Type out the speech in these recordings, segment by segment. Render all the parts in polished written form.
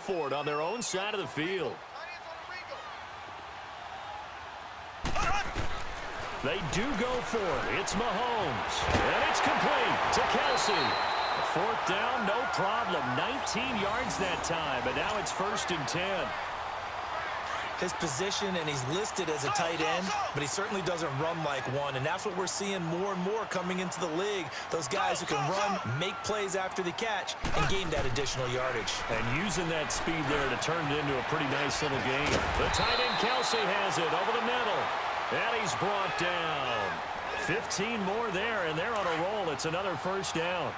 for it on their own side of the field. They do go for it. It's Mahomes. And it's complete to Kelsey. Fourth down, no problem. 19 yards that time, but now it's 1st and 10. His position, and he's listed as a tight end, but he certainly doesn't run like one, and that's what we're seeing more and more coming into the league. Those guys who can run, make plays after the catch, and gain that additional yardage. And using that speed there to turn it into a pretty nice little game. The tight end Kelsey has it over the middle. And he's brought down. 15 more there, and they're on a roll. It's another 1st down.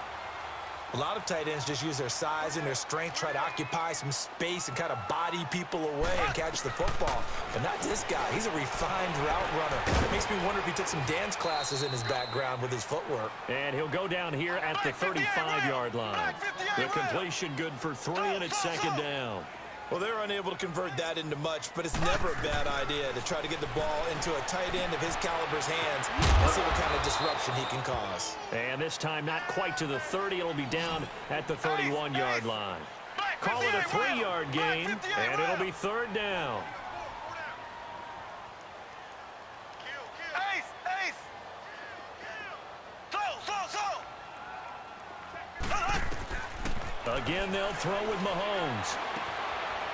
A lot of tight ends just use their size and their strength, try to occupy some space and kind of body people away and catch the football. But not this guy. He's a refined route runner. It makes me wonder if he took some dance classes in his background with his footwork. And he'll go down here at the 35-yard line. The completion good for 3, and it's 2nd down. Well, they're unable to convert that into much, but it's never a bad idea to try to get the ball into a tight end of his caliber's hands and see what kind of disruption he can cause. And this time not quite to the 30. It'll be down at the 31-yard line. Call it a 3-yard gain, and it'll be 3rd down. Again, they'll throw with Mahomes.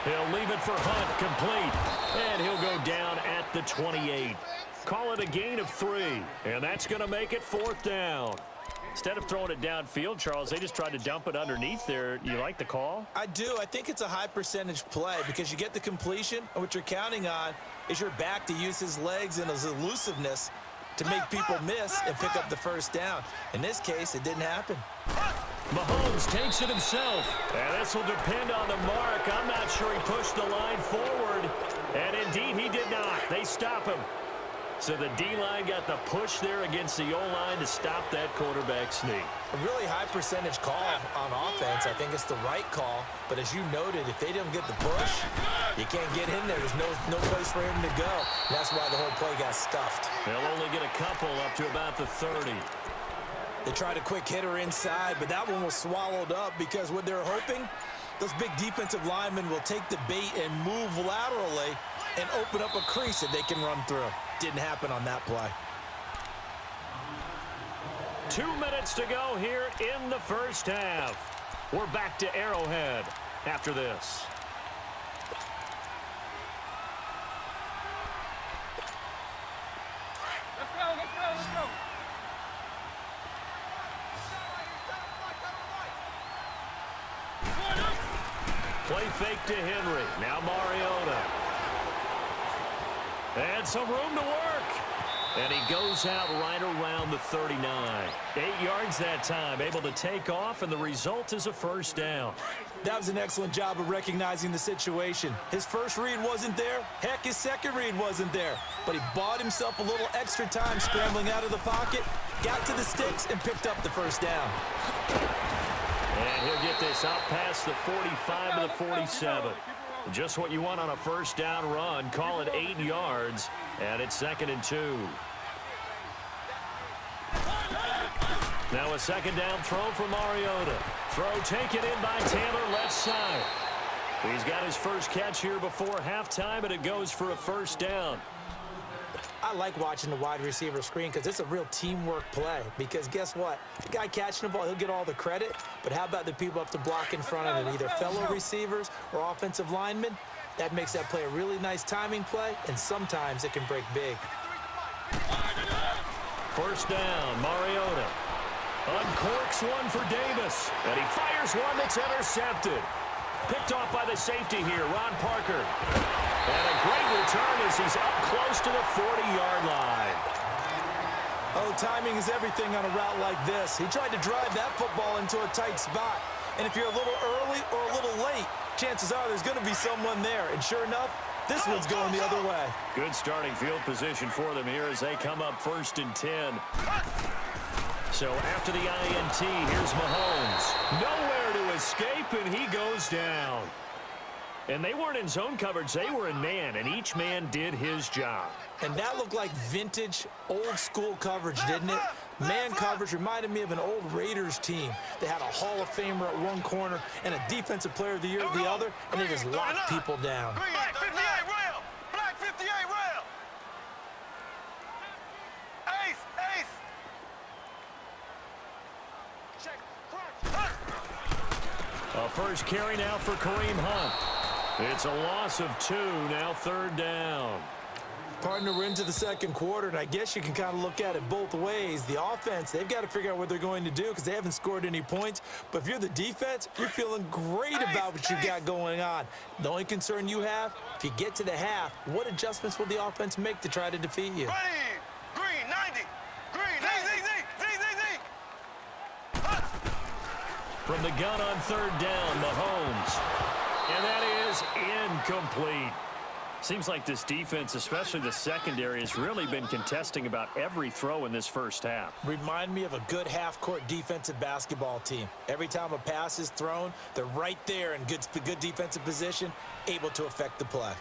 He'll leave it for Hunt, complete, and he'll go down at the 28. Call it a gain of 3, and that's going to make it 4th down. Instead of throwing it downfield, Charles, they just tried to dump it underneath there. You like the call? I do. I think it's a high percentage play because you get the completion, and what you're counting on is your back to use his legs and his elusiveness to make people miss and pick up the 1st down. In this case, it didn't happen. Mahomes takes it himself, and this will depend on the mark. I'm not sure he pushed the line forward, and indeed he did not. They stop him. So the D-line got the push there against the O-line to stop that quarterback sneak. A really high percentage call on offense. I think it's the right call, but as you noted, if they didn't get the push, you can't get in there. There's no place for him to go. And that's why the whole play got stuffed. They'll only get a couple up to about the 30. They tried a quick hitter inside, but that one was swallowed up because what they're hoping, those big defensive linemen will take the bait and move laterally and open up a crease that they can run through. Didn't happen on that play. 2 minutes to go here in the 1st half. We're back to Arrowhead after this. Let's go. Play fake to Henry. Now Mariota. And some room to work. And he goes out right around the 39. 8 yards that time, able to take off, and the result is a 1st down. That was an excellent job of recognizing the situation. His first read wasn't there. Heck, his second read wasn't there. But he bought himself a little extra time scrambling out of the pocket, got to the sticks, and picked up the 1st down. And he'll get this out past the 45 to the 47. Just what you want on a 1st down run. Call it 8 yards, and it's 2nd and 2. Now a 2nd down throw for Mariota. Throw taken in by Taylor, left side. He's got his first catch here before halftime, and it goes for a 1st down. I like watching the wide receiver screen because it's a real teamwork play. Because guess what? The guy catching the ball, he'll get all the credit. But how about the people up to block in front of him, either fellow receivers or offensive linemen? That makes that play a really nice timing play, and sometimes it can break big. 1st down, Mariota. Uncorks one for Davis, and he fires one that's intercepted. Picked off by the safety here, Ron Parker. And a great return as he's up close to the 40-yard line. Oh, timing is everything on a route like this. He tried to drive that football into a tight spot. And if you're a little early or a little late, chances are there's going to be someone there. And sure enough, this one's going the other way. Good starting field position for them here as they come up 1st and 10. So after the INT, here's Mahomes. Nowhere to escape, and he goes down. And they weren't in zone coverage. They were in man, and each man did his job. And that looked like vintage, old-school coverage, didn't it? Man coverage reminded me of an old Raiders team. They had a Hall of Famer at one corner and a Defensive Player of the Year at the other, and they just locked people down. Black 58 rail. Black 58 rail. Ace. Check. A first carry now for Kareem Hunt. It's a loss of 2, now 3rd down. Partner, we're into the second quarter, and I guess you can kind of look at it both ways. The offense, they've got to figure out what they're going to do because they haven't scored any points. But if you're the defense, you're feeling great about what you got going on. The only concern you have, if you get to the half, what adjustments will the offense make to try to defeat you? Ready. Green 90. Green 90. From the gun on 3rd down, Mahomes. And that is incomplete. Seems like this defense, especially the secondary, has really been contesting about every throw in this first half. Remind me of a good half-court defensive basketball team. Every time a pass is thrown, they're right there in good defensive position, able to affect the play.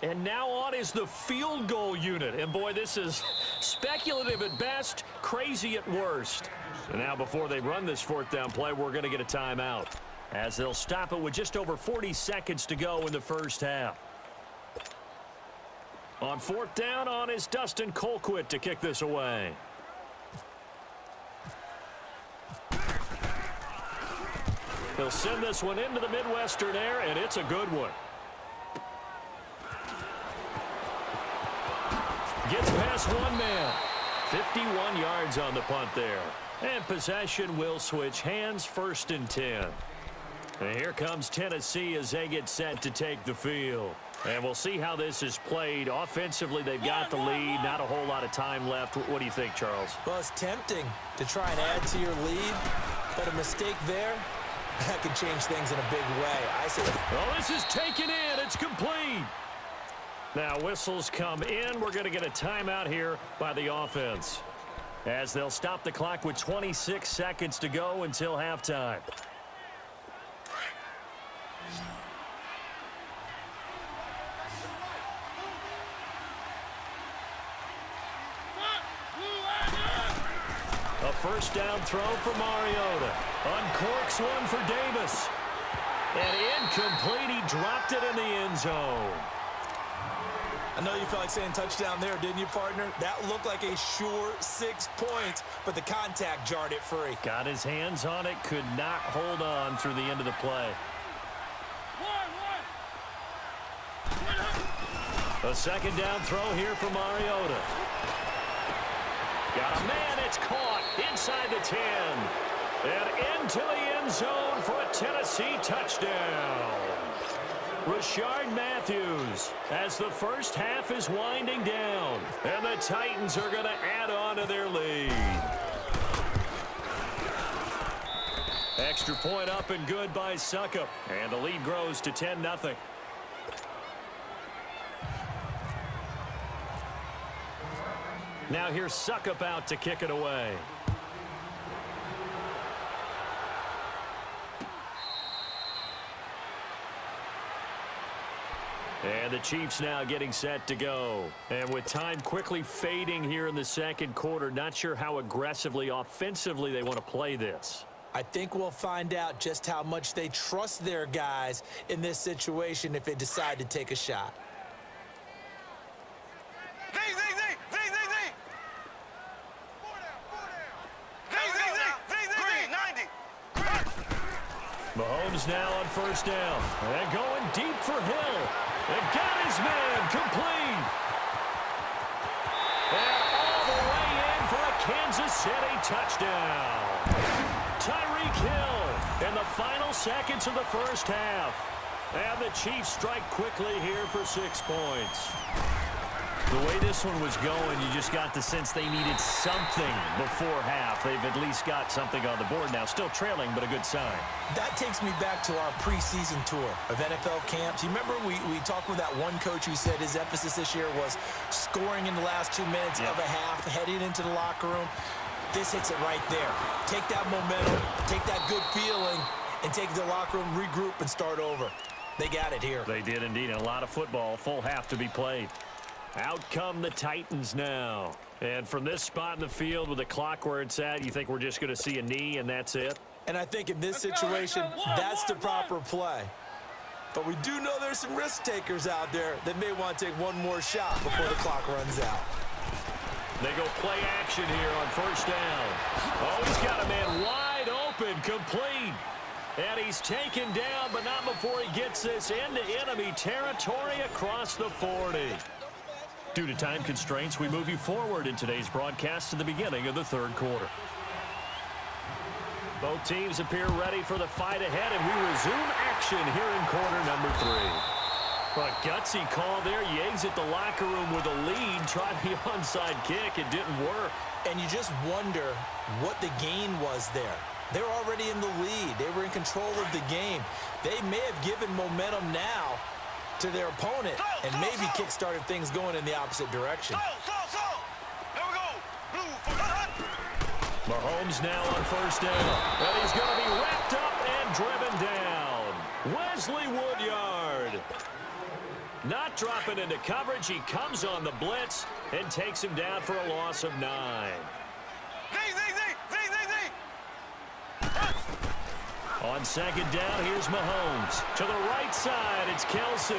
And now on is the field goal unit. And, boy, this is speculative at best, crazy at worst. And now before they run this 4th down play, we're going to get a timeout, as they'll stop it with just over 40 seconds to go in the first half. On 4th down, on is Dustin Colquitt to kick this away. He'll send this one into the Midwestern air, and it's a good one. Gets past one man. 51 yards on the punt there. And possession will switch hands, 1st and 10. And here comes Tennessee as they get set to take the field. And we'll see how this is played. Offensively, they've got the lead. Not a whole lot of time left. What do you think, Charles? Well, it's tempting to try and add to your lead, but a mistake there, that could change things in a big way. I say, oh, this is taken in. It's complete. Now whistles come in. We're going to get a timeout here by the offense, as they'll stop the clock with 26 seconds to go until halftime. A first down throw for Mariota. Uncorks one for Davis. And incomplete. He dropped it in the end zone. I know you felt like saying touchdown there, didn't you, partner? That looked like a sure 6 points, but the contact jarred it free. Got his hands on it, could not hold on through the end of the play. A second down throw here for Mariota. Got a man, it's caught inside the 10. And into the end zone for a Tennessee touchdown. Rashard Matthews, as the first half is winding down, and the Titans are going to add on to their lead. Extra point up and good by Succop, and the lead grows to 10-0. Now here's Succop out to kick it away. And the Chiefs now getting set to go. And with time quickly fading here in the second quarter, not sure how aggressively, offensively they want to play this. I think we'll find out just how much they trust their guys in this situation if they decide to take a shot. Mahomes now on first down. And going deep for Hill. And got his man complete. And all the way in for a Kansas City touchdown. Tyreek Hill in the final seconds of the first half. And the Chiefs strike quickly here for 6 points. The way this one was going, you just got the sense they needed something before half. They've at least got something on the board now. Still trailing, but a good sign. That takes me back to our preseason tour of NFL camps. You remember we talked with that one coach who said his emphasis this year was scoring in the last 2 minutes of a half, heading into the locker room. This hits it right there. Take that momentum, take that good feeling, and take it to the locker room, regroup, and start over. They got it here. They did indeed, and a lot of football, full half to be played. Out come the Titans now. And from this spot in the field with the clock where it's at, you think we're just going to see a knee and that's it? And I think in this situation, that's the proper play. But we do know there's some risk takers out there that may want to take one more shot before the clock runs out. They go play action here on first down. Oh, he's got a man wide open, complete. And he's taken down, but not before he gets this into enemy territory across the 40. Due to time constraints, we move you forward in today's broadcast to the beginning of the third quarter. Both teams appear ready for the fight ahead, and we resume action here in quarter number 3. A gutsy call there. You exit the locker room with a lead. Tried the onside kick. It didn't work. And you just wonder what the gain was there. They're already in the lead. They were in control of the game. They may have given momentum now to their opponent and maybe kick-started things going in the opposite direction. Here we go. Blue for the hunt. Mahomes now on first down. And he's going to be wrapped up and driven down. Wesley Woodyard. Not dropping into coverage. He comes on the blitz and takes him down for a loss of 9. Z. On second down, here's Mahomes. To the right side, it's Kelsey.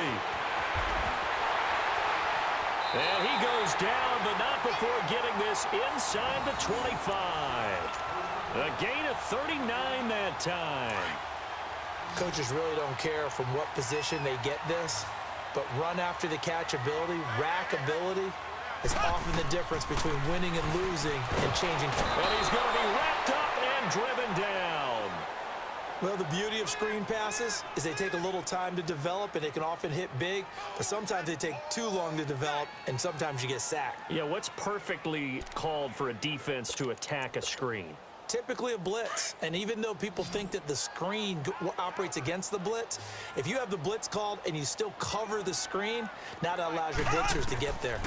And he goes down, but not before getting this inside the 25. A gain of 39 that time. Coaches really don't care from what position they get this, but run after the catch ability, rack ability, is often the difference between winning and losing and changing. And he's going to be wrapped up and driven down. Well, the beauty of screen passes is they take a little time to develop, and they can often hit big, but sometimes they take too long to develop, and sometimes you get sacked. Yeah, what's perfectly called for a defense to attack a screen? Typically a blitz, and even though people think that the screen operates against the blitz, if you have the blitz called and you still cover the screen, now that allows your blitzers to get there.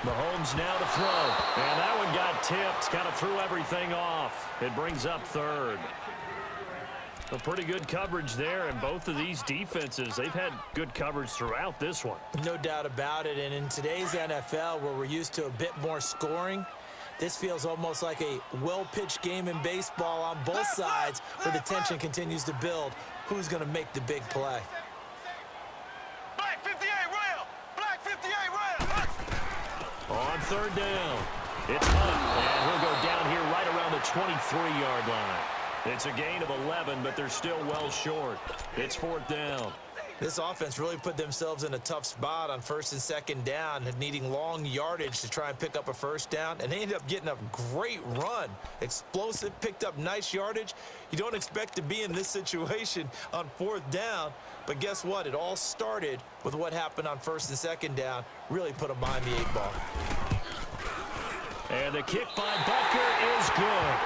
Mahomes now to throw, and that one got tipped, kind of threw everything off. It brings up third. A pretty good coverage there, and both of these defenses, they've had good coverage throughout this one. No doubt about it, and in today's NFL, where we're used to a bit more scoring, this feels almost like a well-pitched game in baseball on both sides where the tension continues to build. Who's going to make the big play? Black 58 rail. Black 58 rail. On third down, it's Hunt, and he'll go down here right around the 23-yard line. It's a gain of 11, but they're still well short. It's fourth down. This offense really put themselves in a tough spot on first and second down, needing long yardage to try and pick up a first down, and they ended up getting a great run. Explosive, picked up nice yardage. You don't expect to be in this situation on fourth down, but guess what? It all started with what happened on first and second down. Really put them behind the 8-ball. And the kick by Butker is good.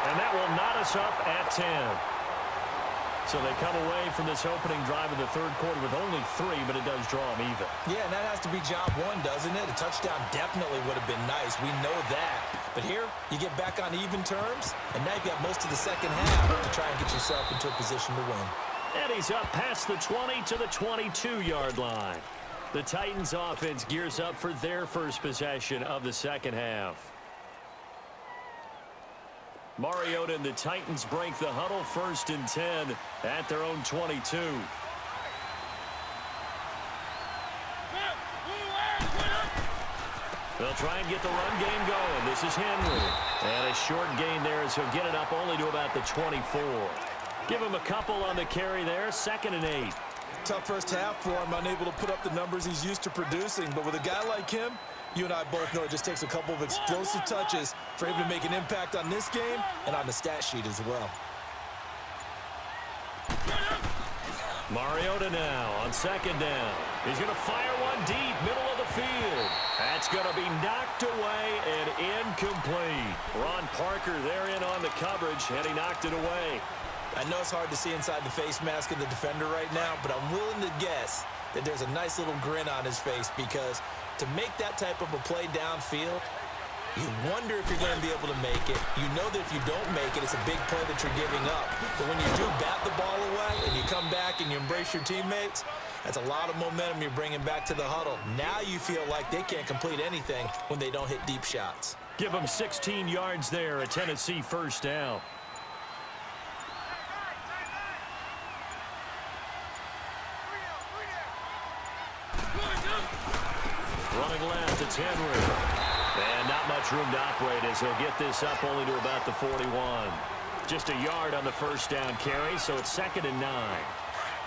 And that will knot us up at 10. So they come away from this opening drive of the third quarter with only 3, but it does draw them even. Yeah, and that has to be job one, doesn't it? A touchdown definitely would have been nice. We know that. But here, you get back on even terms, and now you've got most of the second half to try and get yourself into a position to win. And he's up past the 20 to the 22-yard line. The Titans offense gears up for their first possession of the second half. Mariota and the Titans break the huddle, first and 10 at their own 22. They'll try and get the run game going. This is Henry. And a short gain there as he'll get it up only to about the 24. Give him a couple on the carry there, 2nd and 8. Tough first half for him, unable to put up the numbers he's used to producing. But with a guy like him, you and I both know it just takes a couple of explosive touches for him to make an impact on this game and on the stat sheet as well. Mariota now on second down. He's going to fire one deep, middle of the field. That's going to be knocked away and incomplete. Ron Parker there in on the coverage, and he knocked it away. I know it's hard to see inside the face mask of the defender right now, but I'm willing to guess that there's a nice little grin on his face, because to make that type of a play downfield, You wonder if you're going to be able to make it. You know that if you don't make it, it's a big play that you're giving up. But when you do bat the ball away and you come back and you embrace your teammates, that's a lot of momentum you're bringing back to the huddle. Now you feel like they can't complete anything when they don't hit deep shots. Give them 16 yards there, a Tennessee first down. Running left, it's Henry. And not much room to operate as he'll get this up only to about the 41. Just a yard on the first down carry, so it's 2nd and 9.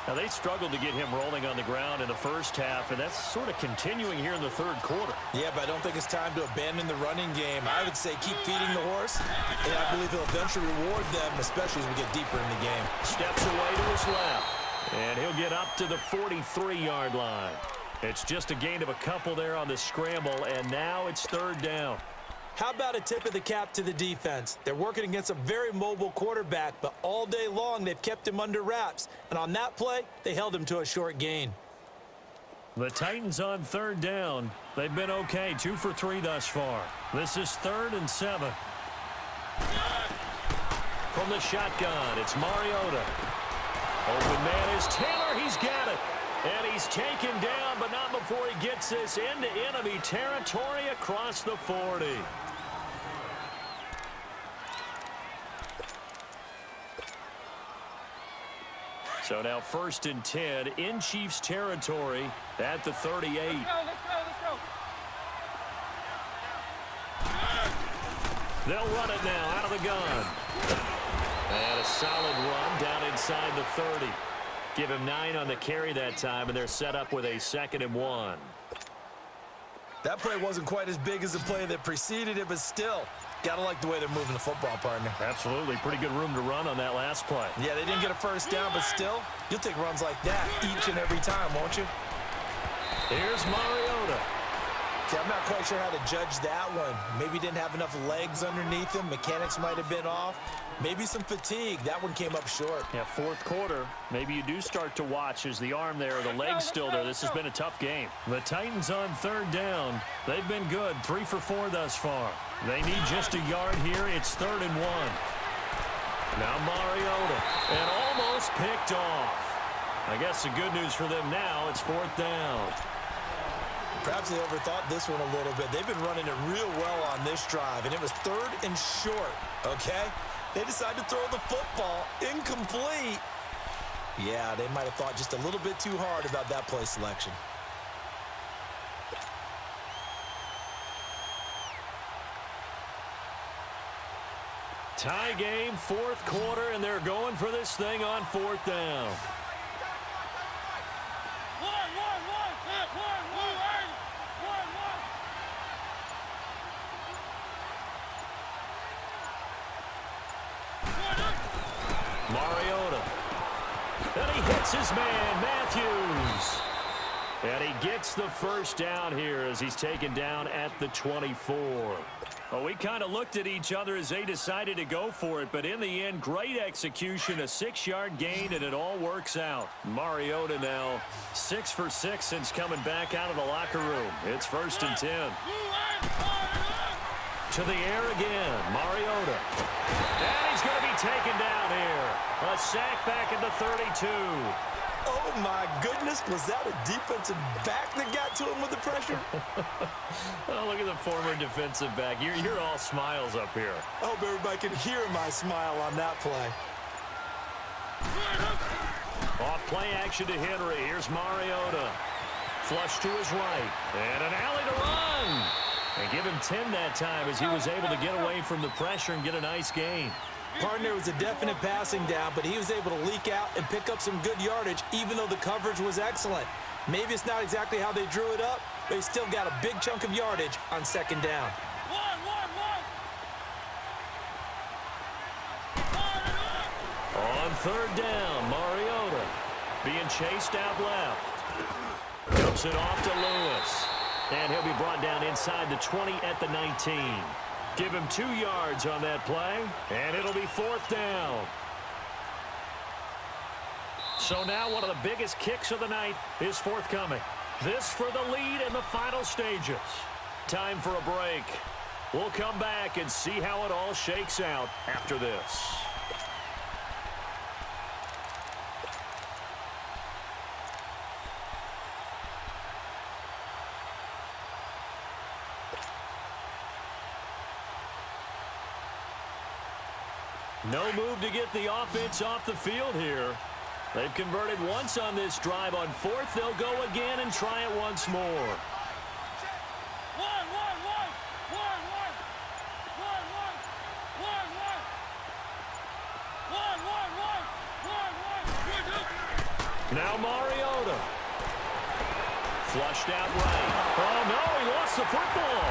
Now, they struggled to get him rolling on the ground in the first half, and that's sort of continuing here in the third quarter. Yeah, but I don't think it's time to abandon the running game. I would say keep feeding the horse, and I believe he'll eventually reward them, especially as we get deeper in the game. Steps away to his left, and he'll get up to the 43-yard line. It's just a gain of a couple there on the scramble, and now it's 3rd down. How about a tip of the cap to the defense? They're working against a very mobile quarterback, but all day long they've kept him under wraps. And on that play, they held him to a short gain. The Titans on 3rd down. They've been okay, 2 for 3 thus far. This is 3rd and 7. From the shotgun, it's Mariota. Open man is Taylor. He's got it. And he's taken down, but not before he gets this into enemy territory across the 40. So now 1st and 10 in Chiefs territory at the 38. Let's go. They'll run it now out of the gun. And a solid run down inside the 30. Give him 9 on the carry that time, and they're set up with a 2nd and 1. That play wasn't quite as big as the play that preceded it, but still, gotta like the way they're moving the football, partner. Absolutely. Pretty good room to run on that last play. Yeah, they didn't get a first down, but still, you'll take runs like that each and every time, won't you? Here's Mariota. See, I'm not quite sure how to judge that one. Maybe didn't have enough legs underneath him. Mechanics might have been off. Maybe some fatigue. That one came up short. Yeah, 4th quarter. Maybe you do start to watch as the arm there, the leg's still there. This has been a tough game. The Titans on 3rd down. They've been good, 3 for 4 thus far. They need just a yard here. It's 3rd and 1. Now Mariota, and almost picked off. I guess the good news for them now, it's 4th down. Perhaps they overthought this one a little bit. They've been running it real well on this drive, and it was 3rd and short, okay? They decided to throw the football incomplete. Yeah, they might have thought just a little bit too hard about that play selection. Tie game, 4th quarter, and they're going for this thing on 4th down. Mariota. And he hits his man, Matthews. And he gets the first down here as he's taken down at the 24. Well, we kind of looked at each other as they decided to go for it, but in the end, great execution, a 6-yard gain, and it all works out. Mariota now 6 for 6 since coming back out of the locker room. It's 1st and 10. To the air again, Mariota. And he's going to be taken down here. A sack back at the 32. Oh, my goodness. Was that a defensive back that got to him with the pressure? Oh, look at the former defensive back. You're all smiles up here. I hope everybody can hear my smile on that play. Off play action to Henry. Here's Mariota. Flush to his right. And an alley to run. And give him 10 that time as he was able to get away from the pressure and get a nice gain. Partner, was a definite passing down, but he was able to leak out and pick up some good yardage, even though the coverage was excellent. Maybe it's not exactly how they drew it up, but he still got a big chunk of yardage on 2nd down. On 3rd down, Mariota being chased out left. Dumps it off to Lewis. And he'll be brought down inside the 20 at the 19. Give him 2 yards on that play, and it'll be 4th down. So now one of the biggest kicks of the night is forthcoming. This for the lead in the final stages. Time for a break. We'll come back and see how it all shakes out after this. No move to get the offense off the field here. They've converted once on this drive. On fourth, they'll go again and try it once more. Now Mariota. Flushed out right. Oh, no, he lost the football.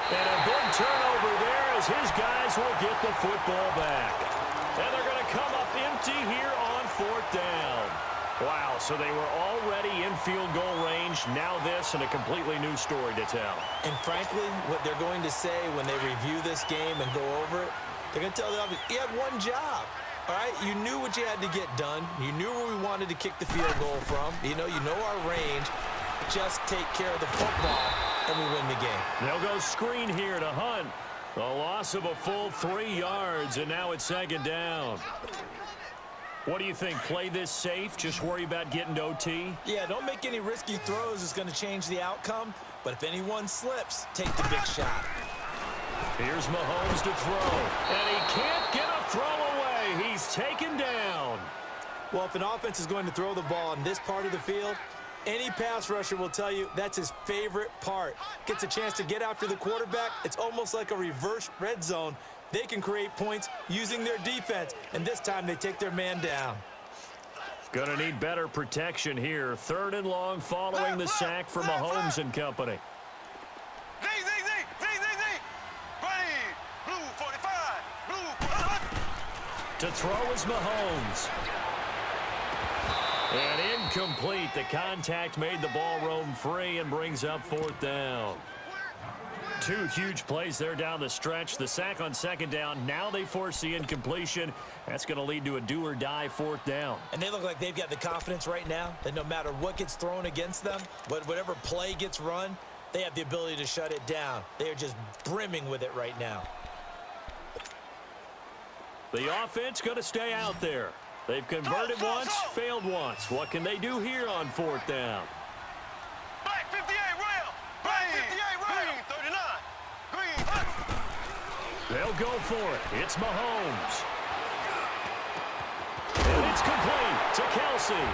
And a big turnover there as his guys will get the football back. And they're going to come up empty here on fourth down. Wow, so they were already in field goal range. Now this and a completely new story to tell. And frankly, what they're going to say when they review this game and go over it, they're going to tell the offense, you had one job. All right, you knew what you had to get done. You knew where we wanted to kick the field goal from. You know our range. Just take care of the football, and we win the game. They'll go screen here to Hunt. A loss of a full 3 yards, and now it's second down. What do you think? Play this safe? Just worry about getting to OT? Yeah, don't make any risky throws. It's going to change the outcome. But if anyone slips, take the big shot. Here's Mahomes to throw. And he can't get a throw away. He's taken down. Well, if an offense is going to throw the ball on this part of the field, any pass rusher will tell you that's his favorite part. Gets a chance to get after the quarterback. It's almost like a reverse red zone. They can create points using their defense, and this time they take their man down. Gonna need better protection here. Third and long following the sack for Mahomes and company. Z. Ready. Blue 45. Blue. To throw is Mahomes. And incomplete. The contact made the ball roam free and brings up fourth down. Two huge plays there down the stretch. The sack on second down. Now they force the incompletion. That's going to lead to a do-or-die fourth down. And they look like they've got the confidence right now that no matter what gets thrown against them, whatever play gets run, they have the ability to shut it down. They are just brimming with it right now. The offense going to stay out there. They've converted once, failed once. What can they do here on fourth down? Black 58 rail. Black 58 rail. Green 39. Green. They'll go for it. It's Mahomes. And it's complete to Kelsey.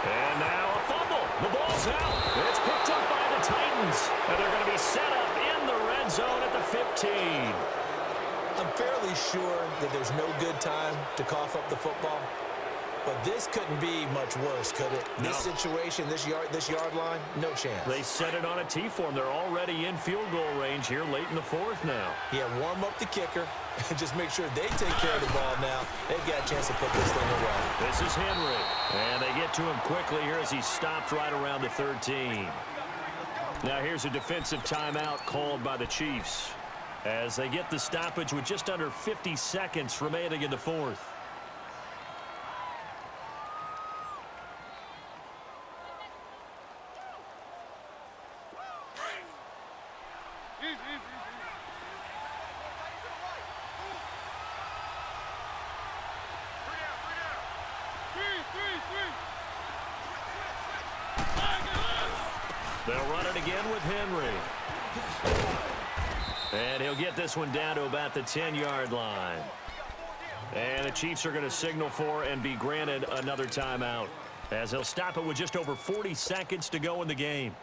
And now a fumble. The ball's out. It's picked up by the Titans. And they're going to be set up in the red zone at the 15. I'm fairly sure that there's no good time to cough up the football. But this couldn't be much worse, could it? No. This situation, this yard line, no chance. They set it on a T-form. They're already in field goal range here late in the fourth now. Yeah, warm up the kicker and just make sure they take care of the ball now. They've got a chance to put this thing away. This is Henry. And they get to him quickly here as he stopped right around the 13. Now here's a defensive timeout called by the Chiefs as they get the stoppage with just under 50 seconds remaining in the fourth. They'll run it again with Henry. And he'll get this one down to about the 10-yard line. And the Chiefs are going to signal for and be granted another timeout as they'll stop it with just over 40 seconds to go in the game.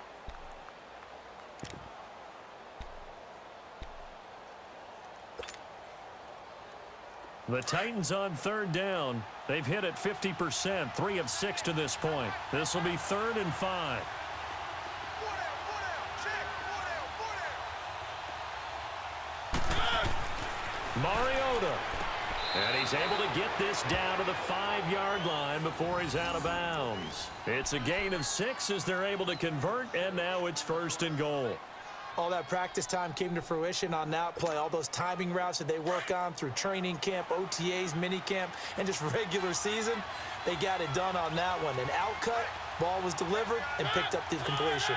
The Titans on third down. They've hit it 50%, 3 of 6 to this point. This will be 3rd and 5. Mariota. And he's able to get this down to the 5-yard line before he's out of bounds. It's a gain of 6 as they're able to convert, and now it's 1st and goal. All that practice time came to fruition on that play. All those timing routes that they work on through training camp, OTAs, minicamp, and just regular season, they got it done on that one. An outcut, ball was delivered, and picked up the completion.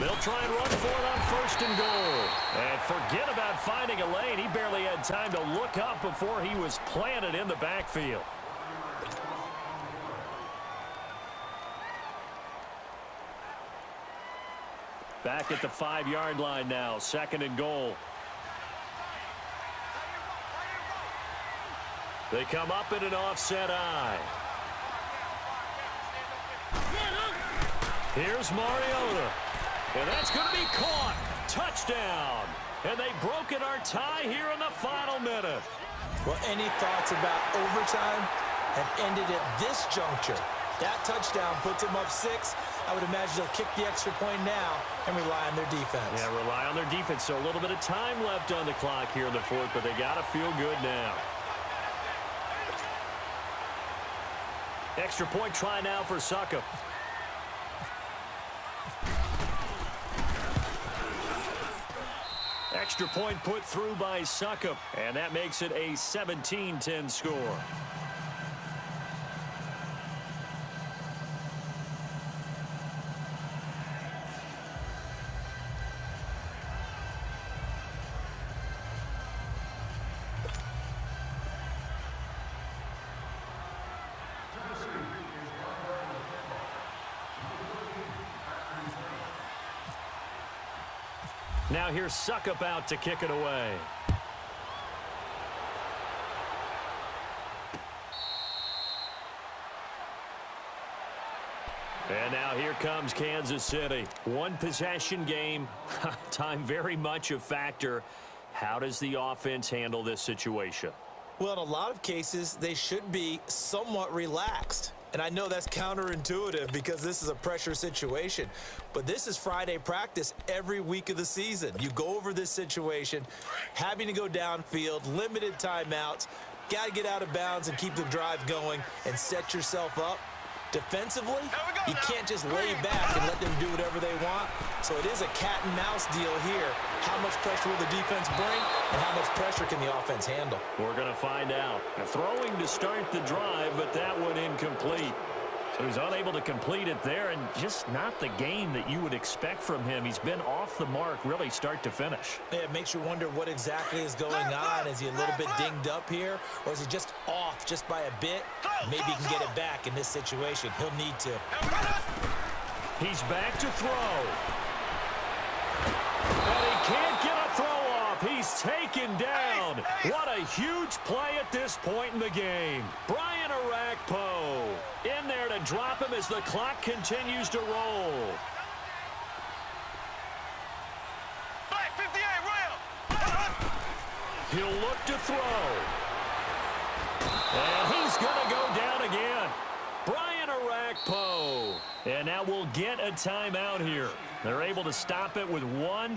They'll try and run for it on 1st and goal. And forget about finding a lane. He barely had time to look up before he was planted in the backfield. Back at the 5-yard line now, 2nd and goal. They come up in an offset eye. Here's Mariota. And that's going to be caught. Touchdown. And they've broken our tie here in the final minute. Well, any thoughts about overtime have ended at this juncture. That touchdown puts them up 6. I would imagine they'll kick the extra point now and rely on their defense. Yeah, rely on their defense. So a little bit of time left on the clock here in the 4th, but they got to feel good now. Extra point try now for Succop. Extra point put through by Succop, and that makes it a 17-10 score. Now here's Succop out to kick it away. And now here comes Kansas City. One possession game. Time very much a factor. How does the offense handle this situation? Well, in a lot of cases, they should be somewhat relaxed. And I know that's counterintuitive because this is a pressure situation. But this is Friday practice every week of the season. You go over this situation, having to go downfield, limited timeouts, got to get out of bounds and keep the drive going and set yourself up. Defensively, you can't just lay back and let them do whatever they want. So it is a cat and mouse deal here. How much pressure will the defense bring and how much pressure can the offense handle? We're going to find out. Throwing to start the drive, but that one incomplete. So he's unable to complete it there, and just not the game that you would expect from him. He's been off the mark really start to finish. Yeah, it makes you wonder what exactly is going on. Is he a little bit dinged up here, or is he just off just by a bit? Maybe he can get it back in this situation. He'll need to. He's back to throw. And he can't get a throw off. He's taken down. What a huge play at this point in the game. Brian Orakpo in there to drop him as the clock continues to roll. Black 58, rail. He'll look to throw. And he's going to go down again. Brian Orakpo. And now we'll get a timeout here. They're able to stop it with one.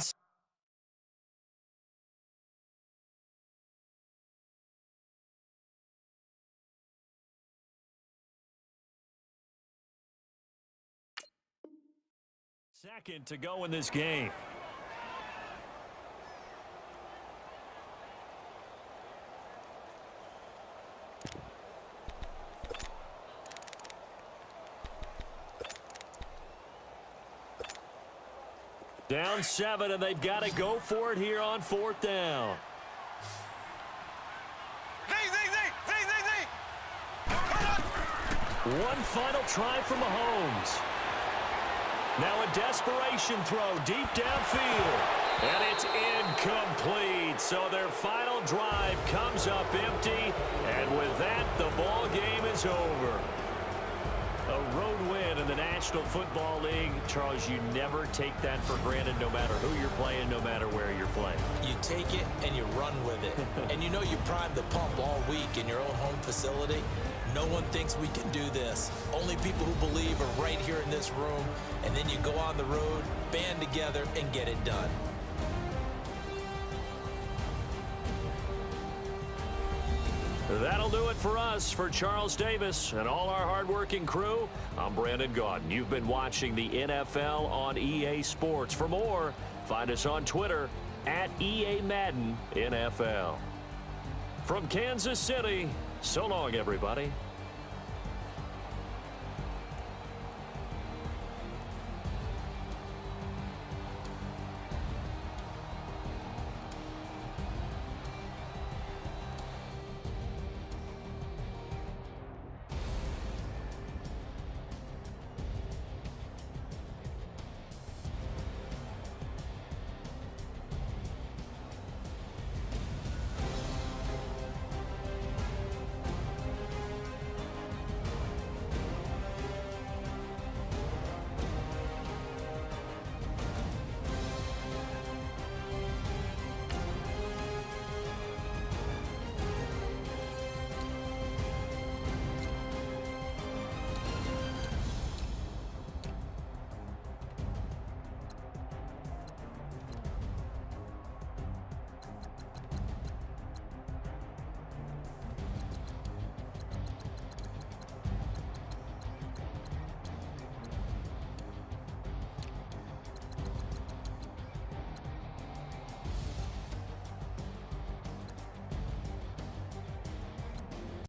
Second to go in this game. Down 7, and they've got to go for it here on 4th down. One final try from Mahomes. Now a desperation throw deep downfield. And it's incomplete. So their final drive comes up empty. And with that, the ball game is over. A road win in the National Football League. Charles, you never take that for granted no matter who you're playing, no matter where you're playing. You take it and you run with it. And you know you primed the pump all week in your own home facility. No one thinks we can do this. Only people who believe are right here in this room. And then you go on the road, band together, and get it done. That'll do it for us. For Charles Davis and all our hardworking crew, I'm Brandon Gaudin. You've been watching the NFL on EA Sports. For more, find us on Twitter at EA Madden NFL. From Kansas City, so long, everybody.